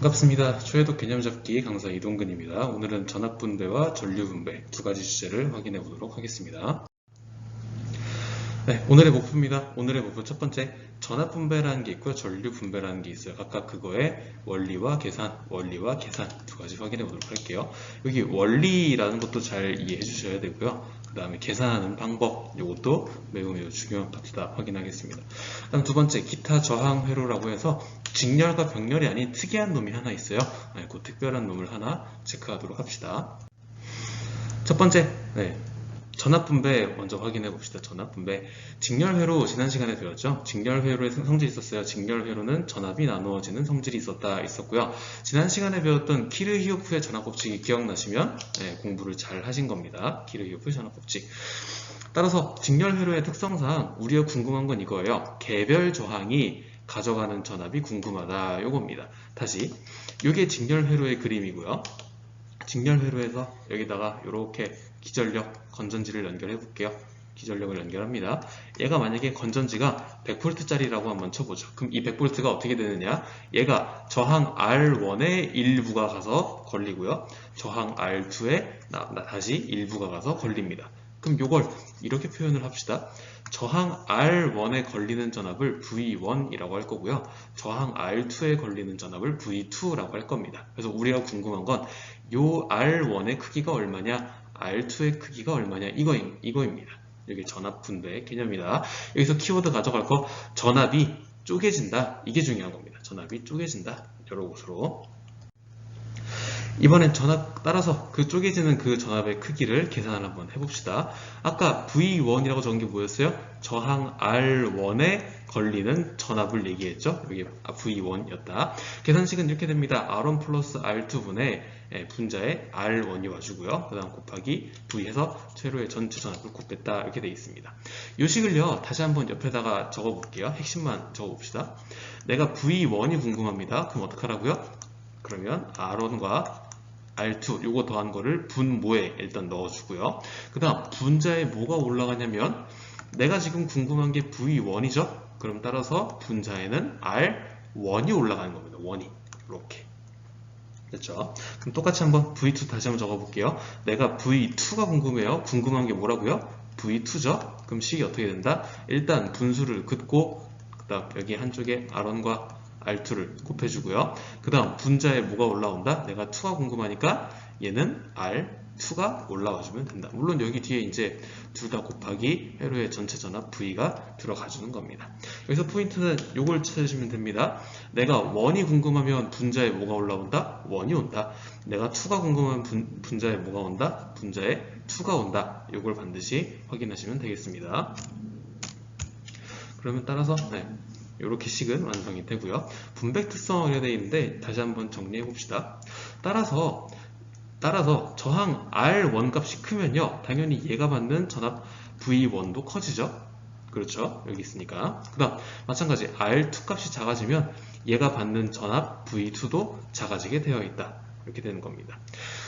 반갑습니다. 초해독 개념잡기 강사 이동근입니다. 오늘은 전압분배와 전류분배 두 가지 주제를 확인해 보도록 하겠습니다. 네, 오늘의 목표입니다. 오늘의 목표 첫 번째, 전압분배라는 게 있고요. 전류분배라는 게 있어요. 각각 그거의 원리와 계산 두 가지 확인해 보도록 할게요. 여기 원리라는 것도 잘 이해해 주셔야 되고요. 그 다음에 계산하는 방법, 이것도 매우 중요한 파트다 확인하겠습니다. 다음 두 번째, 기타 저항 회로라고 해서 직렬과 병렬이 아닌 특이한 놈이 하나 있어요. 그 특별한 놈을 하나 체크하도록 합시다. 첫 번째, 전압분배 먼저 확인해 봅시다. 전압분배. 직렬회로 지난 시간에 배웠죠? 직렬회로의 성질이 있었어요. 직렬회로는 전압이 나누어지는 성질이 있었고요. 지난 시간에 배웠던 키르히오프의 전압법칙이 기억나시면 공부를 잘 하신 겁니다. 키르히오프의 전압법칙. 따라서 직렬회로의 특성상 우리가 궁금한 건 이거예요. 개별 저항이 가져가는 전압이 궁금하다. 요겁니다. 다시, 이게 직렬회로의 그림이고요. 직렬회로에서 여기다가 이렇게 기전력, 건전지를 연결해 볼게요. 기전력을 연결합니다. 얘가 만약에 건전지가 100V짜리라고 한번 쳐보죠. 그럼 이 100V가 어떻게 되느냐? 얘가 저항 R1에 일부가 가서 걸리고요. 저항 R2에 다시 일부가 가서 걸립니다. 그럼 이걸 이렇게 표현을 합시다. 저항 R1에 걸리는 전압을 V1이라고 할 거고요. 저항 R2에 걸리는 전압을 V2라고 할 겁니다. 그래서 우리가 궁금한 건 요 R1의 크기가 얼마냐, R2의 크기가 얼마냐, 이거입니다. 여기 전압 분배 개념이다. 여기서 키워드 가져갈 거, 전압이 쪼개진다. 이게 중요한 겁니다. 전압이 쪼개진다. 여러 곳으로. 이번엔 따라서 그 쪼개지는 그 전압의 크기를 계산을 한번 해봅시다. 아까 V1이라고 적은 게 뭐였어요? 저항 R1에 걸리는 전압을 얘기했죠? 여기 V1이었다. 계산식은 이렇게 됩니다. R1 플러스 R2분의 분자에 R1이 와주고요. 그 다음 곱하기 V 해서 회로의 전체 전압을 곱했다. 이렇게 되어 있습니다. 이 식을요, 다시 한번 옆에다가 적어볼게요. 핵심만 적어봅시다. 내가 V1이 궁금합니다. 그럼 어떡하라고요? 그러면 R1과 R2 요거 더한 거를 분모에 일단 넣어주고요. 그 다음 분자에 뭐가 올라가냐면 내가 지금 궁금한 게 V1이죠? 그럼 따라서 분자에는 R1이 올라가는 겁니다. 1이 이렇게 됐죠? 그럼 똑같이 한번 V2 다시 한번 적어볼게요. 내가 V2가 궁금해요. 궁금한 게 뭐라고요? V2죠? 그럼 식이 어떻게 된다? 일단 분수를 긋고 그 다음 여기 한쪽에 R1과 R2를 곱해주고요. 그 다음 분자에 뭐가 올라온다? 내가 2가 궁금하니까 얘는 R2가 올라와주면 된다. 물론 여기 뒤에 이제 둘 다 곱하기 회로의 전체 전압 V가 들어가주는 겁니다. 여기서 포인트는 요걸 찾으시면 됩니다. 내가 1이 궁금하면 분자에 뭐가 올라온다? 1이 온다. 내가 2가 궁금하면 분자에 뭐가 온다? 분자에 2가 온다. 요걸 반드시 확인하시면 되겠습니다. 그러면 따라서 이렇게 식은 완성이 되고요. 분배 특성을 되어 있는데 다시 한번 정리해 봅시다. 따라서 저항 R1 값이 크면요, 당연히 얘가 받는 전압 V1도 커지죠. 그렇죠? 여기 있으니까. 그 다음 마찬가지 R2 값이 작아지면 얘가 받는 전압 V2도 작아지게 되어 있다. 이렇게 되는 겁니다.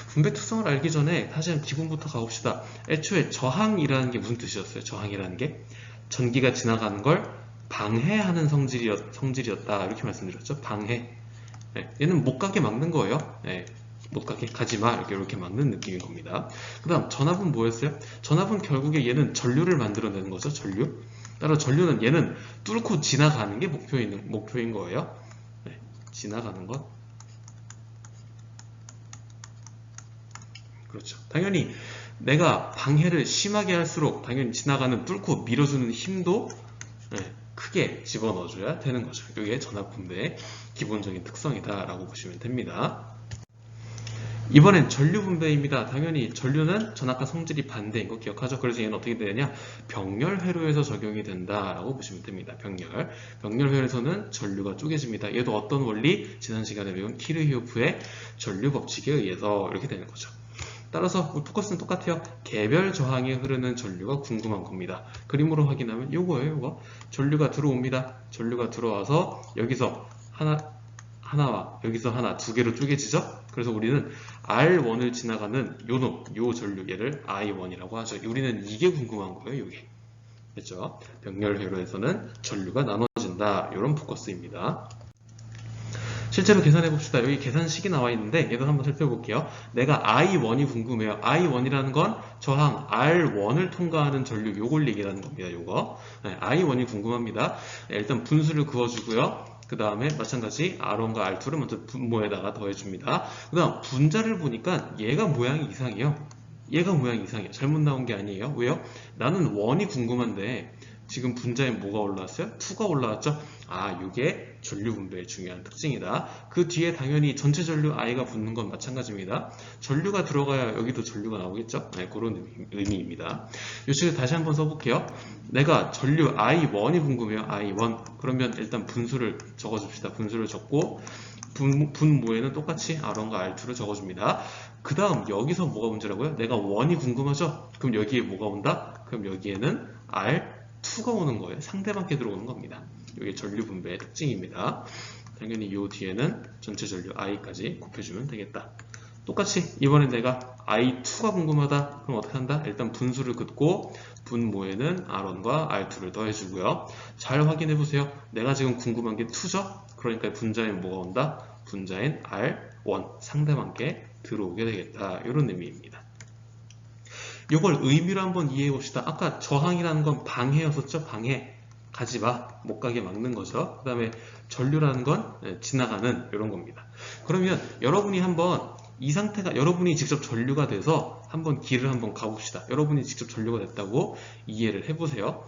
분배 특성을 알기 전에 다시 한번 기본부터 가봅시다. 애초에 저항이라는 게 무슨 뜻이었어요? 저항이라는 게 전기가 지나가는 걸 방해하는 성질이었다. 이렇게 말씀드렸죠. 방해. 얘는 못 가게 막는 거예요. 못 가게 가지마. 이렇게 막는 느낌인 겁니다. 그 다음 전압은 뭐였어요? 전압은 결국에 얘는 전류를 만들어내는 거죠. 전류. 따라 전류는 얘는 뚫고 지나가는 게 목표인 거예요. 지나가는 것. 그렇죠. 당연히 내가 방해를 심하게 할수록 당연히 지나가는 뚫고 밀어주는 힘도 크게 집어넣어줘야 되는 거죠. 이게 전압분배의 기본적인 특성이다 라고 보시면 됩니다. 이번엔 전류분배입니다. 당연히 전류는 전압과 성질이 반대인 거 기억하죠? 그래서 얘는 어떻게 되느냐? 병렬회로에서 적용이 된다 라고 보시면 됩니다. 병렬회로에서는 전류가 쪼개집니다. 얘도 어떤 원리? 지난 시간에 배운 키르히오프의 전류 법칙에 의해서 이렇게 되는 거죠. 따라서 포커스는 똑같아요. 개별 저항에 흐르는 전류가 궁금한 겁니다. 그림으로 확인하면 요거예요. 요거. 전류가 들어옵니다. 전류가 들어와서 여기서 하나와 여기서 하나, 두 개로 쪼개지죠? 그래서 우리는 R1을 지나가는 요 전류, 얘를 I1이라고 하죠. 우리는 이게 궁금한 거예요. 이게. 됐죠? 병렬회로에서는 전류가 나눠진다. 이런 포커스입니다. 실제로 계산해 봅시다. 여기 계산식이 나와 있는데 얘도 한번 살펴볼게요. 내가 I1이 궁금해요. I1이라는 건 저항 R1을 통과하는 전류 요걸 얘기하는 겁니다. 요거. 네, I1이 궁금합니다. 네, 일단 분수를 그어주고요. 그 다음에 마찬가지 R1과 R2를 먼저 분모에다가 더해줍니다. 그 다음 분자를 보니까 얘가 모양이 이상해요. 얘가 모양이 이상해요. 잘못 나온 게 아니에요. 왜요? 나는 1이 궁금한데 지금 분자에 뭐가 올라왔어요? 2가 올라왔죠? 아, 이게 전류 분배의 중요한 특징이다. 그 뒤에 당연히 전체 전류 I가 붙는 건 마찬가지입니다. 전류가 들어가야 여기도 전류가 나오겠죠? 네, 그런 의미입니다. 이 식을 다시 한번 써볼게요. 내가 전류 I1이 궁금해요. I1. 그러면 일단 분수를 적어줍시다. 분수를 적고 분모에는 똑같이 R1과 R2를 적어줍니다. 그 다음 여기서 뭐가 문제라고요? 내가 1이 궁금하죠? 그럼 여기에 뭐가 온다? 그럼 여기에는 R2가 오는 거예요. 상대방께 들어오는 겁니다. 이게 전류 분배의 특징입니다. 당연히 이 뒤에는 전체 전류 I까지 곱해주면 되겠다. 똑같이 이번엔 내가 I2가 궁금하다. 그럼 어떻게 한다? 일단 분수를 긋고 분모에는 R1과 R2를 더해주고요. 잘 확인해보세요. 내가 지금 궁금한 게 2죠? 그러니까 분자엔 뭐가 온다? 분자엔 R1 상대방께 들어오게 되겠다. 이런 의미입니다. 이걸 의미로 한번 이해해 봅시다. 아까 저항이라는 건 방해였었죠? 방해. 가지마. 못 가게 막는 거죠. 그 다음에 전류라는 건 지나가는 이런 겁니다. 그러면 여러분이 한번 이 상태가 여러분이 직접 전류가 돼서 한번 길을 한번 가봅시다. 여러분이 직접 전류가 됐다고 이해를 해보세요.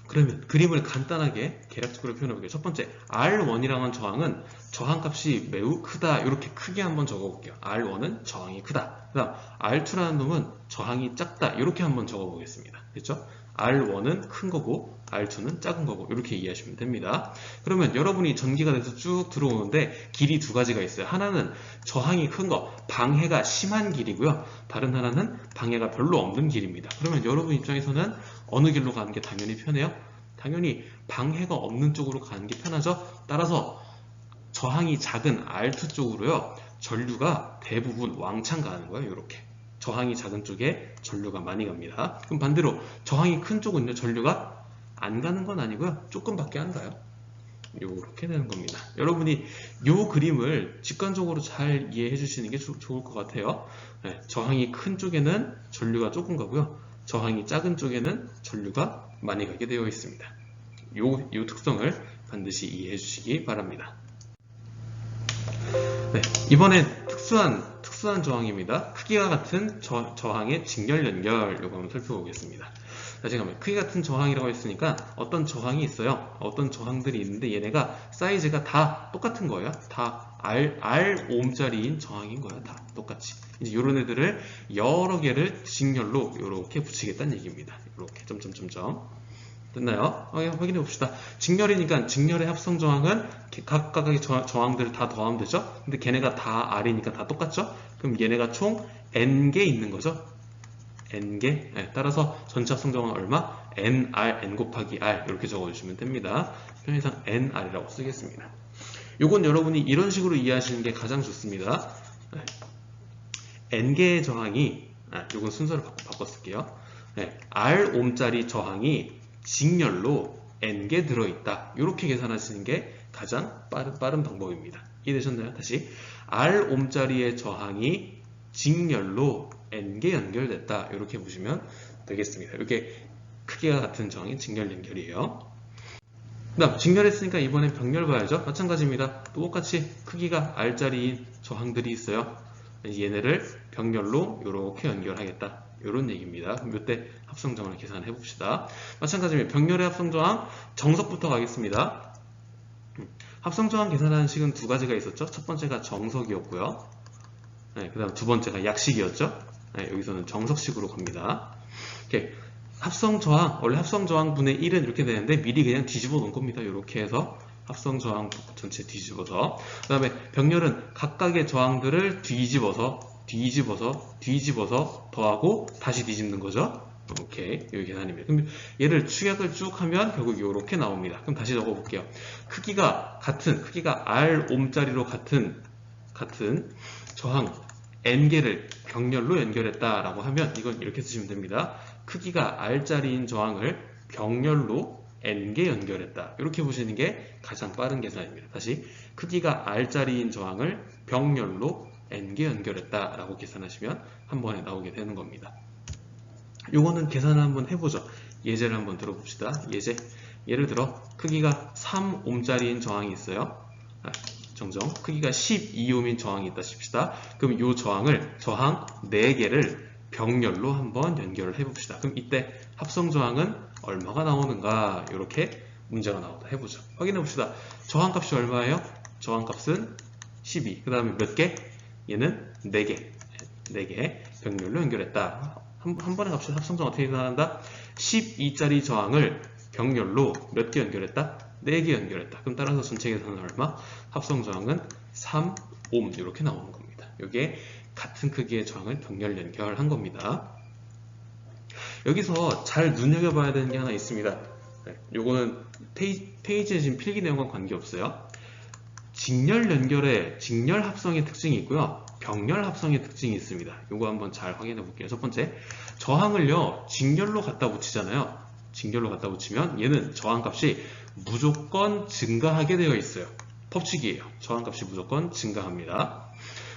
그러면 그림을 간단하게 계략적으로 표현해볼게요. 첫 번째, R1이라는 저항은 저항값이 매우 크다. 이렇게 크게 한번 적어볼게요. R1은 저항이 크다. 그 다음 R2라는 놈은 저항이 작다. 이렇게 한번 적어보겠습니다. 됐죠? R1은 큰 거고 R2는 작은 거고 이렇게 이해하시면 됩니다. 그러면 여러분이 전기가 돼서 쭉 들어오는데 길이 두 가지가 있어요. 하나는 저항이 큰 거, 방해가 심한 길이고요. 다른 하나는 방해가 별로 없는 길입니다. 그러면 여러분 입장에서는 어느 길로 가는 게 당연히 편해요? 당연히 방해가 없는 쪽으로 가는 게 편하죠? 따라서 저항이 작은 R2 쪽으로요. 전류가 대부분 왕창 가는 거예요. 이렇게. 저항이 작은 쪽에 전류가 많이 갑니다. 그럼 반대로 저항이 큰 쪽은요. 전류가 안 가는 건 아니고요. 조금밖에 안 가요. 이렇게 되는 겁니다. 여러분이 이 그림을 직관적으로 잘 이해해 주시는 게 좋을 것 같아요. 네, 저항이 큰 쪽에는 전류가 조금 가고요. 저항이 작은 쪽에는 전류가 많이 가게 되어 있습니다. 이 특성을 반드시 이해해 주시기 바랍니다. 네, 이번엔 특수한 저항입니다. 크기와 같은 저항의 직렬 연결 요거 한번 살펴보겠습니다. 자, 지금 크기 같은 저항이라고 했으니까 어떤 저항이 있어요. 어떤 저항들이 있는데 얘네가 사이즈가 다 똑같은 거예요. 다 R5짜리인 저항인 거예요. 다 똑같이. 이제 이런 애들을 여러 개를 직렬로 이렇게 붙이겠다는 얘기입니다. 이렇게 점점점점. 됐나요? 확인해 봅시다. 직렬이니까 직렬의 합성 저항은 각각의 저항들을 다 더하면 되죠? 근데 걔네가 다 R이니까 다 똑같죠? 그럼 얘네가 총 N개 있는 거죠? N개. 네, 따라서 전체 합성 저항은 얼마? NR, N 곱하기 R 이렇게 적어주시면 됩니다. 편의상 NR이라고 쓰겠습니다. 요건 여러분이 이런 식으로 이해하시는 게 가장 좋습니다. 네. N개의 저항이 요건 순서를 바꿔 쓸게요. 네, R5짜리 저항이 직렬로 N개 들어있다. 이렇게 계산하시는 게 가장 빠른 방법입니다. 이해되셨나요? 다시 R5짜리의 저항이 직렬로 N개 연결됐다. 이렇게 보시면 되겠습니다. 이게 크기가 같은 저항의 직렬 연결이에요. 그 다음 직렬했으니까 이번엔 병렬 봐야죠. 마찬가지입니다. 똑같이 크기가 R짜리인 저항들이 있어요. 얘네를 병렬로 이렇게 연결하겠다. 이런 얘기입니다. 그럼 이때 합성저항을 계산해 봅시다. 마찬가지로 병렬의 합성저항 정석부터 가겠습니다. 합성저항 계산하는 식은 두 가지가 있었죠. 첫 번째가 정석이었고요. 네, 그 다음 두 번째가 약식이었죠. 네, 여기서는 정석식으로 갑니다. 이렇게 합성저항, 원래 합성저항분의 1은 이렇게 되는데 미리 그냥 뒤집어 놓은 겁니다. 이렇게 해서 합성저항 전체 뒤집어서 그 다음에 병렬은 각각의 저항들을 뒤집어서 더하고 다시 뒤집는 거죠. 오케이, 여기 계산입니다. 그럼 얘를 축약을 쭉 하면 결국 이렇게 나옵니다. 그럼 다시 적어볼게요. 크기가 R5짜리로 같은 저항 N개를 병렬로 연결했다라고 하면 이건 이렇게 쓰시면 됩니다. 크기가 R짜리인 저항을 병렬로 n개 연결했다. 이렇게 보시는 게 가장 빠른 계산입니다. 다시 크기가 r짜리인 저항을 병렬로 n개 연결했다 라고 계산하시면 한 번에 나오게 되는 겁니다. 요거는 계산을 한번 해보죠. 예제를 한번 들어봅시다. 예제. 예를 들어 크기가 3옴짜리인 저항이 있어요. 정정. 크기가 12옴인 저항이 있다 칩시다. 그럼 이 저항을 저항 4개를 병렬로 한번 연결을 해봅시다. 그럼 이때 합성 저항은 얼마가 나오는가? 이렇게 문제가 나오다 해보죠. 확인해 봅시다. 저항 값이 얼마예요? 저항 값은 12. 그 다음에 몇 개? 얘는 4개. 4개 병렬로 연결했다. 한 번에 갑시다. 합성 저항 어떻게 나간다? 12짜리 저항을 병렬로 몇 개 연결했다? 4개 연결했다. 그럼 따라서 전체 계산은 얼마? 합성 저항은 3옴 이렇게 나오는 겁니다. 이게 같은 크기의 저항을 병렬 연결한 겁니다. 여기서 잘 눈여겨봐야 되는 게 하나 있습니다. 요거는 페이지에 지금 필기 내용과 관계없어요. 직렬 연결에 직렬 합성의 특징이 있고요. 병렬 합성의 특징이 있습니다. 요거 한번 잘 확인해 볼게요. 첫 번째, 저항을요 직렬로 갖다 붙이잖아요. 직렬로 갖다 붙이면 얘는 저항값이 무조건 증가하게 되어 있어요. 법칙이에요. 저항값이 무조건 증가합니다.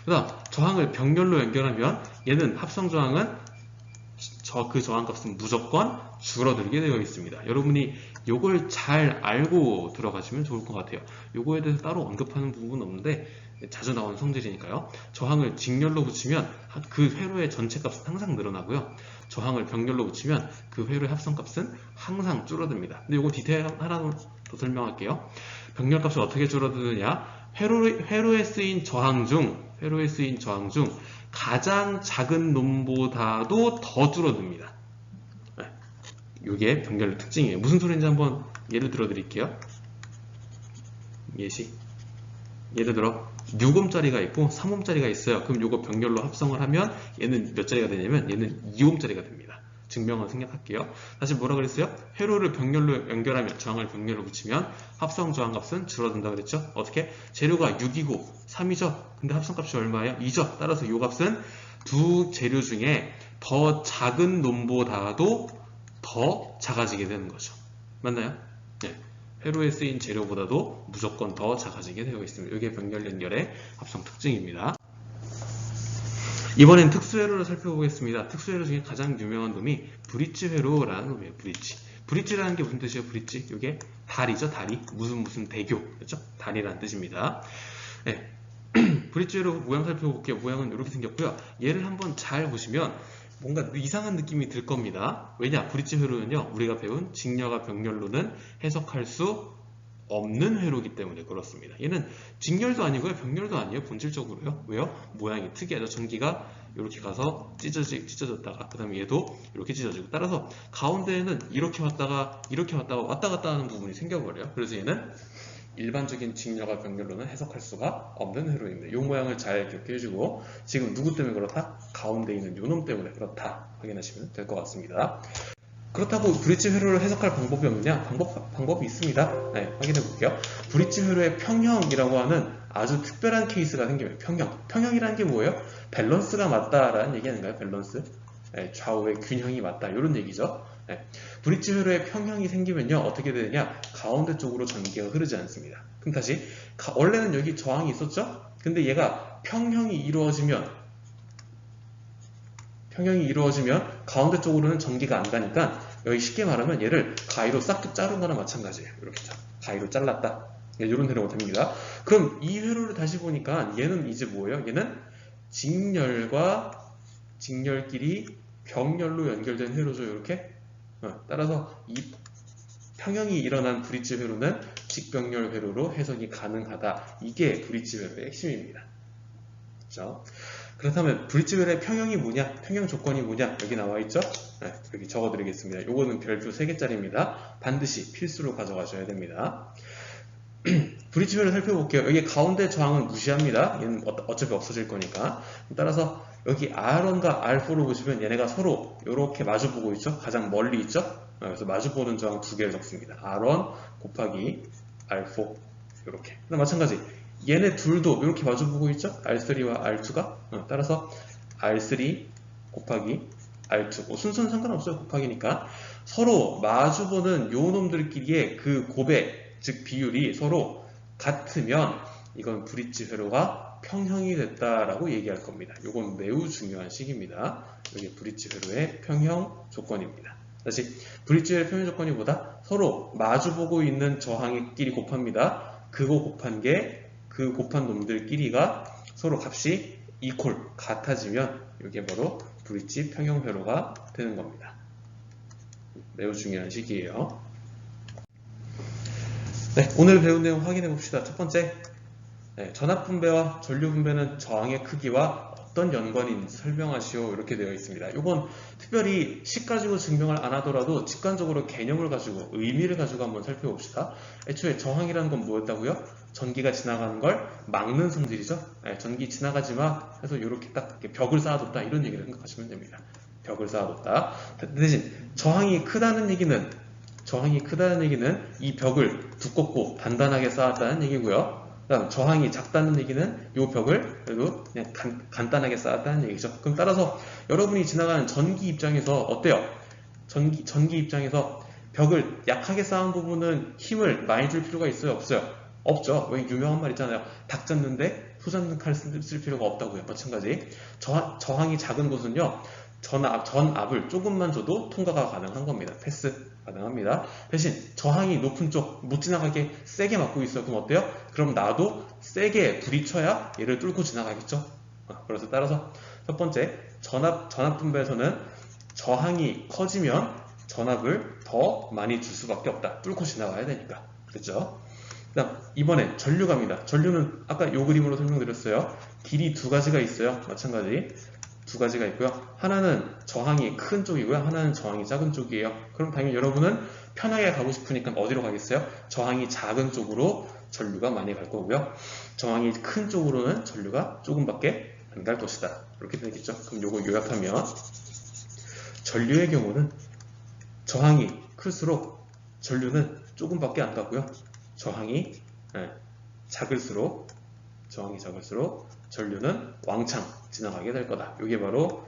그 다음 저항을 병렬로 연결하면 얘는 합성 저항은 그 저항값은 무조건 줄어들게 되어 있습니다. 여러분이 요걸 잘 알고 들어가시면 좋을 것 같아요. 요거에 대해서 따로 언급하는 부분은 없는데 자주 나오는 성질이니까요. 저항을 직렬로 붙이면 그 회로의 전체 값은 항상 늘어나고요. 저항을 병렬로 붙이면 그 회로의 합성값은 항상 줄어듭니다. 근데 요거 디테일 하나 더 설명할게요. 병렬 값이 어떻게 줄어드느냐? 회로에 쓰인 저항 중 가장 작은 놈보다도 더 줄어듭니다. 이게 병렬의 특징이에요. 무슨 소리인지 한번 예를 들어 드릴게요. 예시. 예를 들어 6옴짜리가 있고 3옴짜리가 있어요. 그럼 이거 병렬로 합성을 하면 얘는 몇 짜리가 되냐면 얘는 2옴짜리가 됩니다. 증명을 생략할게요. 다시 뭐라 그랬어요? 회로를 병렬로 연결하면 저항을 병렬로 붙이면 합성 저항값은 줄어든다 그랬죠? 어떻게? 재료가 6이고 3이죠? 근데 합성값이 얼마예요? 2죠? 따라서 이 값은 두 재료 중에 더 작은 놈보다도 더 작아지게 되는 거죠. 맞나요? 네. 회로에 쓰인 재료보다도 무조건 더 작아지게 되어 있습니다. 이게 병렬 연결의 합성 특징입니다. 이번엔 특수회로를 살펴보겠습니다. 특수회로 중에 가장 유명한 놈이 브릿지 회로라는 놈이에요. 브릿지라는 게 무슨 뜻이에요? 브릿지? 이게 다리죠. 다리. 무슨 대교. 그렇죠? 다리라는 뜻입니다. 네. 브릿지 회로 모양 살펴볼게요. 모양은 이렇게 생겼고요. 얘를 한번 잘 보시면 뭔가 이상한 느낌이 들 겁니다. 왜냐? 브릿지 회로는요, 우리가 배운 직렬과 병렬로는 해석할 수 없는 회로이기 때문에 그렇습니다. 얘는 직렬도 아니고요, 병렬도 아니에요, 본질적으로요. 왜요? 모양이 특이하죠. 전기가 이렇게 가서 찢어졌다가, 그 다음에 얘도 이렇게 찢어지고, 따라서 가운데에는 이렇게 왔다가 왔다 갔다 하는 부분이 생겨버려요. 그래서 얘는 일반적인 직렬과 병렬로는 해석할 수가 없는 회로입니다. 이 모양을 잘 기억해주고 지금 누구 때문에 그렇다? 가운데 있는 요놈 때문에 그렇다 확인하시면 될 것 같습니다. 그렇다고 브릿지 회로를 해석할 방법이 없느냐? 방법이 있습니다. 네, 확인해 볼게요. 브릿지 회로의 평형이라고 하는 아주 특별한 케이스가 생기면 평형이라는 게 뭐예요? 밸런스가 맞다라는 얘기 아닌가요? 밸런스. 네, 좌우의 균형이 맞다 이런 얘기죠. 네. 브릿지 회로의 평형이 생기면요 어떻게 되느냐, 가운데 쪽으로 전기가 흐르지 않습니다. 그럼 다시 원래는 여기 저항이 있었죠? 근데 얘가 평형이 이루어지면 가운데 쪽으로는 전기가 안 가니까 여기 쉽게 말하면 얘를 가위로 싹둑 자른 거나 마찬가지예요. 이렇게 가위로 잘랐다. 이런 회로가 됩니다. 그럼 이 회로를 다시 보니까 얘는 이제 뭐예요? 얘는 직렬끼리 병렬로 연결된 회로죠. 이렇게. 따라서 이 평형이 일어난 브릿지 회로는 직병렬 회로로 해석이 가능하다. 이게 브릿지 회로의 핵심입니다. 그렇죠? 그렇다면 브릿지 회로의 평형이 뭐냐? 평형 조건이 뭐냐? 여기 나와 있죠? 네, 여기 적어드리겠습니다. 요거는 별표 3개짜리입니다. 반드시 필수로 가져가셔야 됩니다. 브릿지 회로 살펴볼게요. 여기 가운데 저항은 무시합니다. 얘는 어차피 없어질 거니까. 따라서 여기 R1과 R4를 보시면 얘네가 서로 이렇게 마주보고 있죠? 가장 멀리 있죠? 그래서 마주보는 저항 2개를 적습니다. R1 곱하기 R4 이렇게. 마찬가지 얘네 둘도 이렇게 마주보고 있죠? R3와 R2가. 따라서 R3 곱하기 R2. 뭐 순서는 상관없어요. 곱하기니까. 서로 마주보는 요 놈들끼리의 그 곱의, 즉 비율이 서로 같으면 이건 브릿지 회로가 평형이 됐다라고 얘기할 겁니다. 이건 매우 중요한 식입니다. 이게 브릿지 회로의 평형 조건입니다. 다시 브릿지 회로의 평형 조건이 뭐다? 서로 마주보고 있는 저항끼리 곱합니다. 그거 곱한 게 그 곱한 놈들끼리가 서로 값이 이퀄 같아지면 이게 바로 브릿지 평형 회로가 되는 겁니다. 매우 중요한 식이에요. 네, 오늘 배운 내용 확인해 봅시다. 첫 번째, 전압 분배와 전류 분배는 저항의 크기와 어떤 연관이 있는지 설명하시오. 이렇게 되어 있습니다. 이건 특별히 식 가지고 증명을 안 하더라도 직관적으로 개념을 가지고 의미를 가지고 한번 살펴봅시다. 애초에 저항이라는 건 뭐였다고요? 전기가 지나가는 걸 막는 성질이죠. 전기 지나가지 마 해서 이렇게 딱 이렇게 벽을 쌓아뒀다 이런 얘기를 생각하시면 됩니다. 벽을 쌓아뒀다. 대신 저항이 크다는 얘기는 이 벽을 두껍고 단단하게 쌓았다는 얘기고요. 그다음 저항이 작다는 얘기는 이 벽을 그래도 그냥 간단하게 쌓았다는 얘기죠. 그럼 따라서 여러분이 지나가는 전기 입장에서 어때요? 전기 입장에서 벽을 약하게 쌓은 부분은 힘을 많이 줄 필요가 있어요? 없어요? 없죠. 왜 유명한 말 있잖아요. 닭 잡는데 소 잡는 칼 쓸 필요가 없다고요. 마찬가지. 저항이 작은 곳은요. 전압을 조금만 줘도 통과가 가능한 겁니다. 패스 가능합니다. 대신 저항이 높은 쪽 못 지나가게 세게 막고 있어요. 그럼 어때요? 그럼 나도 세게 부딪혀야 얘를 뚫고 지나가겠죠. 그래서 따라서 첫 번째 전압 분배에서는 저항이 커지면 전압을 더 많이 줄 수밖에 없다. 뚫고 지나가야 되니까. 그렇죠? 그다음 이번에 전류갑니다. 전류는 아까 요 그림으로 설명드렸어요. 길이 두 가지가 있어요. 마찬가지. 두 가지가 있고요. 하나는 저항이 큰 쪽이고요. 하나는 저항이 작은 쪽이에요. 그럼 당연히 여러분은 편하게 가고 싶으니까 어디로 가겠어요? 저항이 작은 쪽으로 전류가 많이 갈 거고요. 저항이 큰 쪽으로는 전류가 조금밖에 안 갈 것이다. 이렇게 되겠죠. 그럼 요거 요약하면 전류의 경우는 저항이 클수록 전류는 조금밖에 안 가고요. 저항이 작을수록 전류는 왕창 지나가게 될 거다. 이게 바로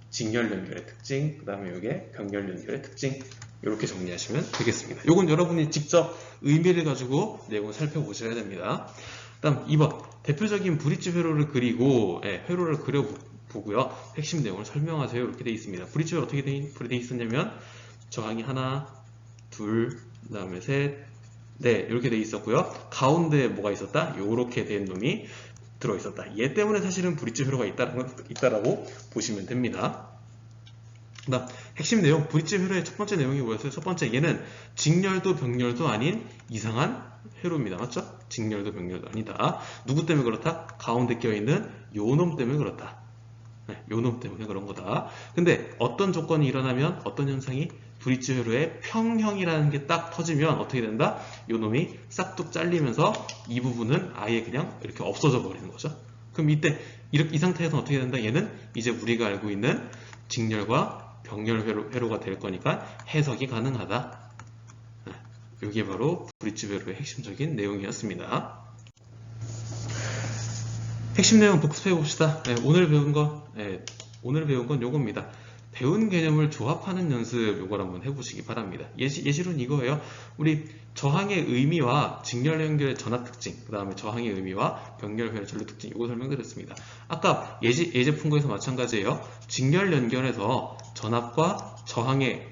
직렬 연결의 특징, 그 다음에 이게 병렬 연결의 특징. 이렇게 정리하시면 되겠습니다. 이건 여러분이 직접 의미를 가지고 내용을 살펴보셔야 됩니다. 다음 2번 대표적인 브릿지 회로를 그리고 회로를 그려보고요. 핵심 내용을 설명하세요. 이렇게 되어 있습니다. 브릿지 회로 어떻게 되어 있었냐면 저항이 하나, 둘, 그 다음에 셋, 네, 이렇게 되어 있었고요. 가운데에 뭐가 있었다? 이렇게 된 놈이 들어있었다. 얘 때문에 사실은 브릿지 회로가 있다라고 보시면 됩니다. 그다음 핵심 내용, 브릿지 회로의 첫 번째 내용이 뭐였어요? 첫 번째, 얘는 직렬도 병렬도 아닌 이상한 회로입니다. 맞죠? 직렬도 병렬도 아니다. 누구 때문에 그렇다? 가운데 껴있는 요놈 때문에 그렇다. 요놈 때문에 그런 거다. 근데 어떤 조건이 일어나면 어떤 현상이 브릿지 회로의 평형이라는 게 딱 터지면 어떻게 된다? 요놈이 싹둑 잘리면서 이 부분은 아예 그냥 이렇게 없어져 버리는 거죠. 그럼 이때 이 상태에서 어떻게 된다? 얘는 이제 우리가 알고 있는 직렬과 병렬 회로가 될 거니까 해석이 가능하다. 이게 바로 브릿지 회로의 핵심적인 내용이었습니다. 핵심 내용 복습해 봅시다. 오늘 배운 건 요겁니다. 배운 개념을 조합하는 연습 요걸 한번 해보시기 바랍니다. 예시로는 이거예요. 우리 저항의 의미와 직렬 연결의 전압 특징, 그 다음에 저항의 의미와 병렬 회로 전류 특징 요거 설명드렸습니다. 아까 예제fun고에서 마찬가지예요. 직렬 연결에서 전압과 저항의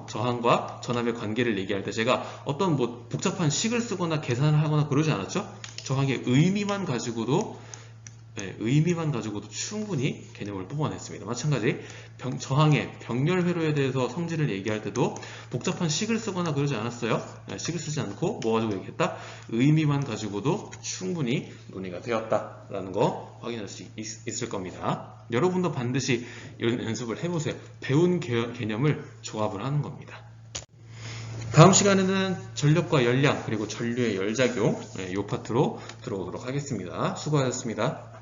저항과 전압의 관계를 얘기할 때 제가 어떤 뭐 복잡한 식을 쓰거나 계산을 하거나 그러지 않았죠? 저항의 의미만 가지고도 충분히 개념을 뽑아냈습니다. 마찬가지 저항의 병렬 회로에 대해서 성질을 얘기할 때도 복잡한 식을 쓰거나 그러지 않았어요. 식을 쓰지 않고 뭐 가지고 얘기했다? 의미만 가지고도 충분히 논의가 되었다라는 거 확인할 수 있을 겁니다. 여러분도 반드시 이런 연습을 해보세요. 배운 개념을 조합을 하는 겁니다. 다음 시간에는 전력과 열량 그리고 전류의 열작용 이 파트로 들어오도록 하겠습니다. 수고하셨습니다.